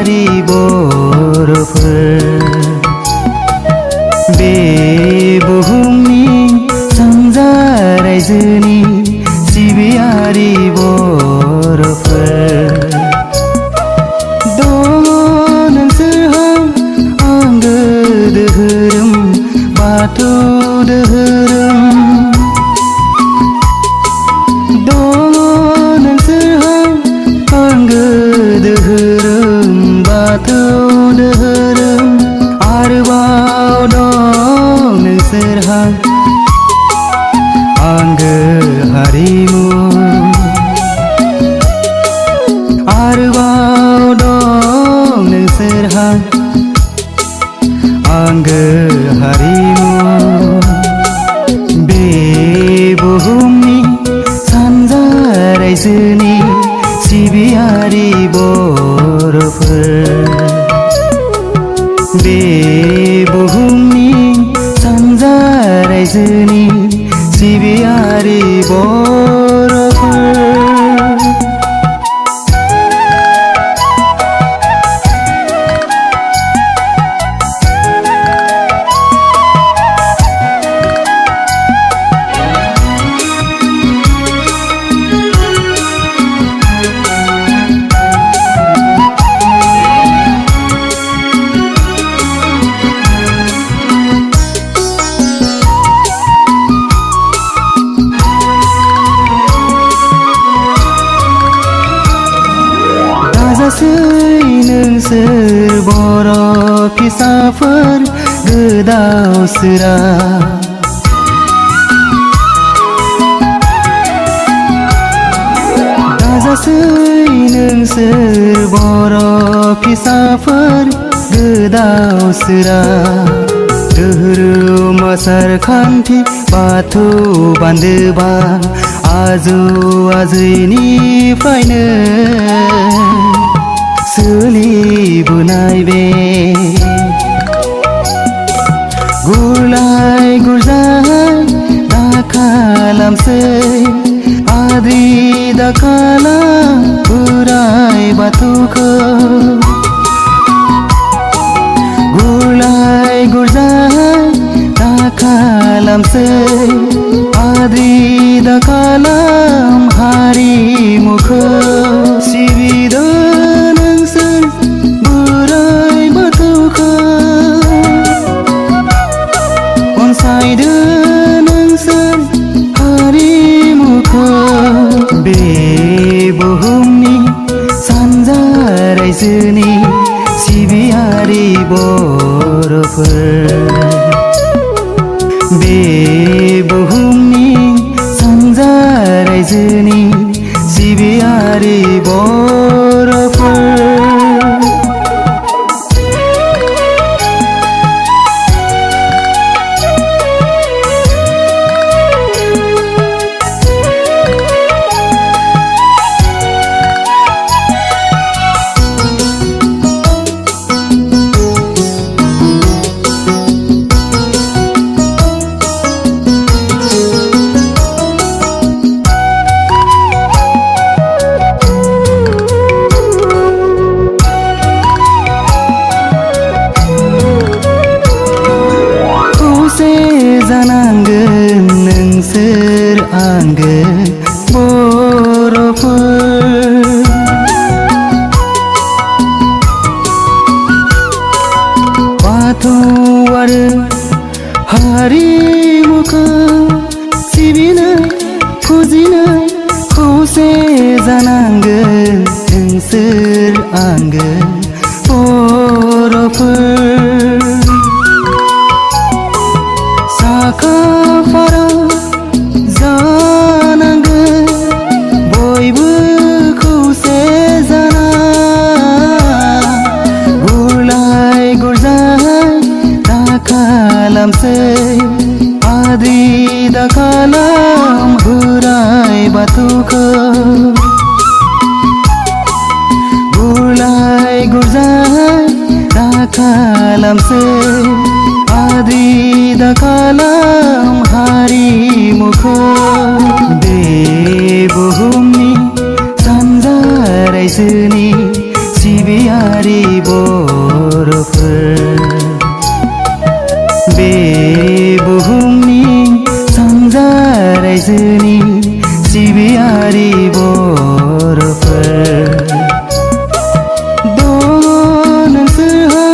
सिबियारि बर'फोर बे बुहुमनि सानजा रायजोनि सिबियारि बर'फोर दङ नोंसोरहा आंगो धोरोम बाथौ धोरोम दङ नोंसोरहा आंगो धोरोम बाथौ धोरोम आरोबाव दं नोंसोरहा आंगो हारिमु आरोबाव दं नोंसोरहा आंगो हारिमु बे बुहुमनि सानजा रायजोनि सिबियारि बर'फोर बे बुहुमनि सानजा रायजोनि सिबियारि बर'फोर नोंसोर बर' फिसाफोर गोदाव सोरा दाजासै नोंसोर बर' फिसाफोर गोदाव सोरा धोरोम आसारखान्थि बाथौ बान्दोबा आजौ आजैनिफ्रायनो सोलिबोनाय बे गुरलाय गुरजाय दा खालामसै आद्रि दा खालाम बोराइ बाथौखौ गुरलाय गुरजाय दा खालामसै आद्रि दा खालाम हारिमुखौ सिबिदों अनसायदो नोंसोर हारिमुखौ बे बुहुमनि सानजा रायजोनि सिबियारि बर'फोर बे बुहुमनि सानजा रायजोनि सिबियारि बर'फोर जानांगोन नोंसोर आंगो बर'फोर बाथौ आरो हारिमुखौ सिबिनाय फुजिनाय खौसे जानांगोन नोंसोर आंगो बर'फोर साखाफारा जानांगोन बयबो खौसे जाना गुरलाय गुरजाय दा खालामसै आद्रि दा खालाम बोराइ बाथौखौ गुरलाय गुरजाय दा खालामसै आद्रि दा खालाम हारिमुखौ बे बुहुमनि सानजा रायजोनि सिबियारि सिबियारि बर'फोर बे बुहुमनि सानजा रायजोनि सिबियारि बर'फोर दङ नोंसोरहा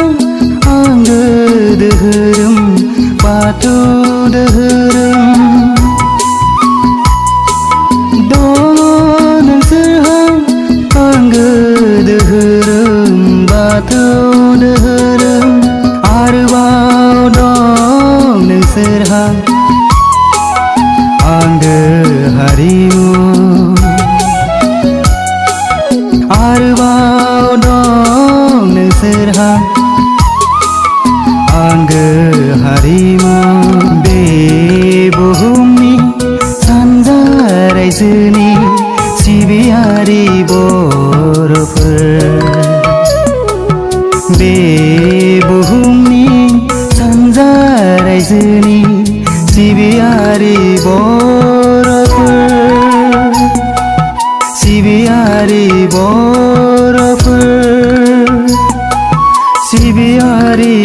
आंगो धोरोम बाथौ धोरोम दङ नोंसोरहा आंगो धोरोम बाथौ धोरोम आरोबाव दं नोंसोरहा आंगो हारिमु आरोबाव दं नोंसोरहा आंगो हारिमु बे बुहुमनि सानजा रायजोनि सिबियारि बर'फोर बे बुहुमनि सानजा रायजोनि सिबियारि बर'फोर सिबियारि बर'फोर सिबियारि